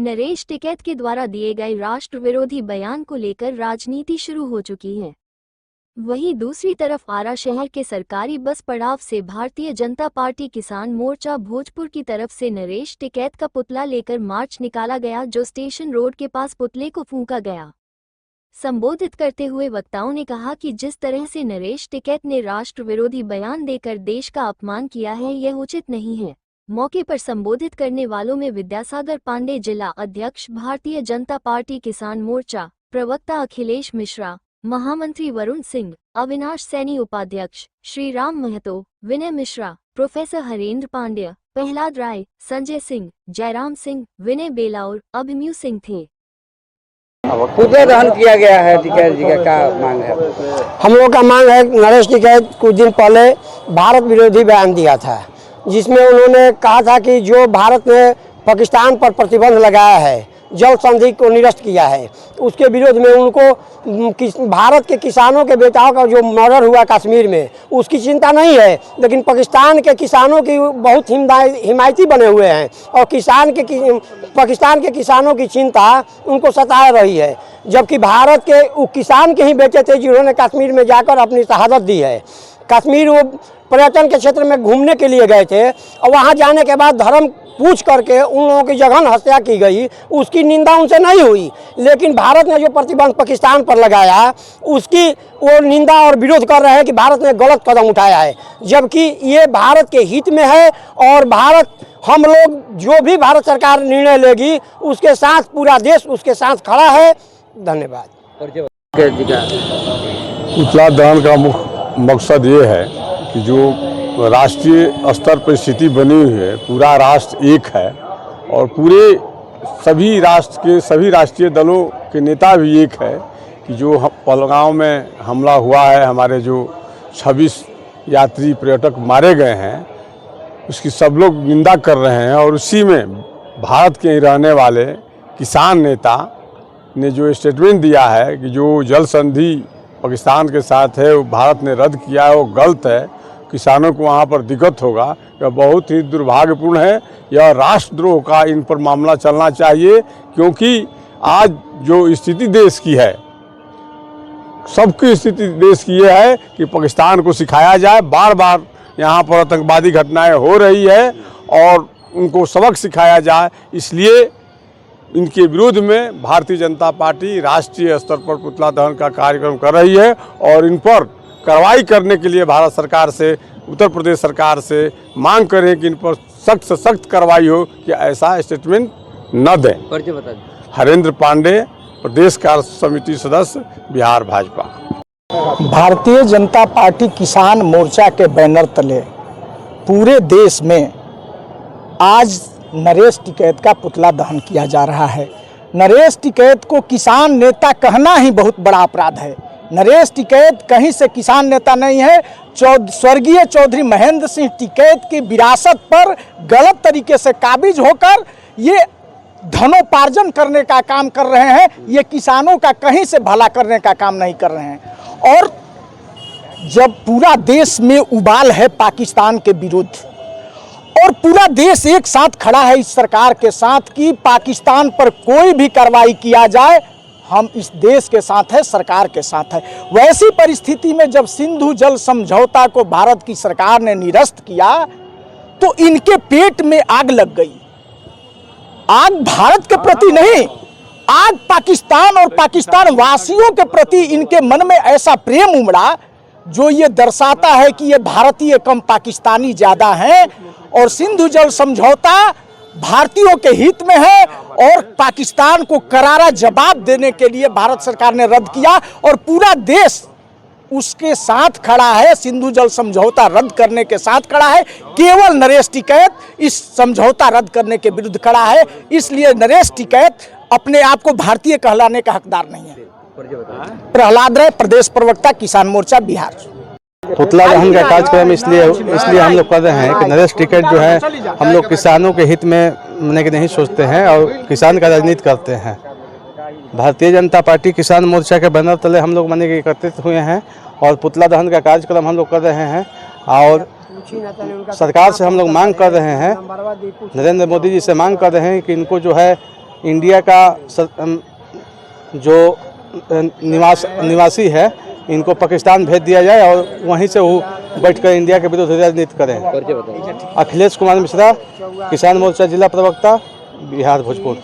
नरेश टिकैत के द्वारा दिए गए राष्ट्र विरोधी बयान को लेकर राजनीति शुरू हो चुकी है। वहीं दूसरी तरफ आरा शहर के सरकारी बस पड़ाव से भारतीय जनता पार्टी किसान मोर्चा भोजपुर की तरफ से नरेश टिकैत का पुतला लेकर मार्च निकाला गया, जो स्टेशन रोड के पास पुतले को फूंका गया। संबोधित करते हुए वक्ताओं ने कहा कि जिस तरह से नरेश टिकैत ने राष्ट्र विरोधी बयान देकर देश का अपमान किया है, यह उचित नहीं है। मौके पर संबोधित करने वालों में विद्यासागर पांडे, जिला अध्यक्ष भारतीय जनता पार्टी किसान मोर्चा, प्रवक्ता अखिलेश मिश्रा, महामंत्री वरुण सिंह, अविनाश सैनी उपाध्यक्ष, श्री राम महतो, विनय मिश्रा, प्रोफेसर हरेंद्र पांड्या, प्रहलाद राय, संजय सिंह, जयराम सिंह, विनय बेलाउर, अभिमन्यु सिंह थे। पुतला दहन किया गया है, टिकैत जी का क्या मांग है? हम लोग का मांग है, नरेश टिकैत कुछ दिन पहले भारत विरोधी बयान दिया था, जिसमें उन्होंने कहा था कि जो भारत ने पाकिस्तान पर प्रतिबंध लगाया है, जल संधि को निरस्त किया है, उसके विरोध में उनको भारत के किसानों के बेटाओं का जो मर्डर हुआ कश्मीर में, उसकी चिंता नहीं है, लेकिन पाकिस्तान के किसानों की बहुत हिमायती बने हुए हैं और पाकिस्तान के किसानों की चिंता उनको सता रही है। जबकि भारत के वो किसान के ही बेटे थे जिन्होंने कश्मीर में जाकर अपनी शहादत दी है। कश्मीर वो पर्यटन के क्षेत्र में घूमने के लिए गए थे और वहाँ जाने के बाद धर्म पूछ करके उन लोगों की जघन हत्या की गई, उसकी निंदा उनसे नहीं हुई। लेकिन भारत ने जो प्रतिबंध पाकिस्तान पर लगाया, उसकी वो निंदा और विरोध कर रहे हैं कि भारत ने गलत कदम उठाया है, जबकि ये भारत के हित में है। और हम लोग जो भी भारत सरकार निर्णय लेगी, उसके साथ पूरा देश उसके साथ खड़ा है। धन्यवाद। पुतला दहन का मकसद ये है कि जो राष्ट्रीय स्तर पर स्थिति बनी हुई है, पूरा राष्ट्र एक है और पूरे सभी राष्ट्रीय दलों के नेता भी एक है कि जो पहलगांव में हमला हुआ है, हमारे जो 26 यात्री पर्यटक मारे गए हैं, उसकी सब लोग निंदा कर रहे हैं। और उसी में भारत के रहने वाले किसान नेता ने जो स्टेटमेंट दिया है कि जो जल संधि पाकिस्तान के साथ है वो भारत ने रद्द किया है, वो गलत है, किसानों को वहाँ पर दिक्कत होगा, यह बहुत ही दुर्भाग्यपूर्ण है। यह राष्ट्रद्रोह का इन पर मामला चलना चाहिए, क्योंकि आज जो स्थिति देश की है, सबकी स्थिति देश की यह है कि पाकिस्तान को सिखाया जाए। बार बार यहाँ पर आतंकवादी घटनाएं हो रही है और उनको सबक सिखाया जाए। इसलिए इनके विरोध में भारतीय जनता पार्टी राष्ट्रीय स्तर पर पुतला दहन का कार्यक्रम कर रही है और इन पर कार्रवाई करने के लिए भारत सरकार से, उत्तर प्रदेश सरकार से मांग करें कि इन पर सख्त से सख्त कार्रवाई हो कि ऐसा स्टेटमेंट न दें। परिचय बता दें। हरेंद्र पांडे, प्रदेश कार्य समिति सदस्य, बिहार भाजपा। भारतीय जनता पार्टी किसान मोर्चा के बैनर तले पूरे देश में आज नरेश टिकैत का पुतला दहन किया जा रहा है। नरेश टिकैत को किसान नेता कहना ही बहुत बड़ा अपराध है। नरेश टिकैत कहीं से किसान नेता नहीं है। स्वर्गीय चौधरी महेंद्र सिंह टिकैत की विरासत पर गलत तरीके से काबिज होकर ये धनोपार्जन करने का काम कर रहे हैं। ये किसानों का कहीं से भला करने का काम नहीं कर रहे हैं। और जब पूरा देश में उबाल है पाकिस्तान के विरुद्ध और पूरा देश एक साथ खड़ा है इस सरकार के साथ कि पाकिस्तान पर कोई भी कार्रवाई किया जाए, हम इस देश के साथ है, सरकार के साथ है। वैसी परिस्थिति में जब सिंधु जल समझौता को भारत की सरकार ने निरस्त किया तो इनके पेट में आग लग गई। आग भारत के प्रति नहीं, आग पाकिस्तान और पाकिस्तान वासियों के प्रति इनके मन में ऐसा प्रेम उमड़ा जो ये दर्शाता है कि ये भारतीय कम पाकिस्तानी ज़्यादा हैं। और सिंधु जल समझौता भारतीयों के हित में है और पाकिस्तान को करारा जवाब देने के लिए भारत सरकार ने रद्द किया और पूरा देश उसके साथ खड़ा है, सिंधु जल समझौता रद्द करने के साथ खड़ा है। केवल नरेश टिकैत इस समझौता रद्द करने के विरुद्ध खड़ा है। इसलिए नरेश टिकैत अपने आप को भारतीय कहलाने का हकदार नहीं है। प्रहलाद राय, प्रदेश प्रवक्ता, किसान मोर्चा, बिहार। पुतला दहन का कार्यक्रम इसलिए हम लोग कर रहे हैं कि नरेश टिकैत जो है, हम लोग किसानों के हित में नहीं सोचते हैं और किसान का राजनीति करते हैं। भारतीय जनता पार्टी किसान मोर्चा के बैनर तले हम लोग एकत्रित हुए हैं और पुतला दहन का कार्यक्रम हम लोग कर रहे हैं। और सरकार से हम लोग मांग कर रहे हैं, नरेंद्र मोदी जी से मांग कर रहे हैं कि इनको जो है इंडिया का जो निवासी है इनको पाकिस्तान भेज दिया जाए और वहीं से वो बैठकर इंडिया के विरुद्ध राजनीति करें। अखिलेश कुमार मिश्रा, किसान मोर्चा जिला प्रवक्ता, बिहार, भोजपुर।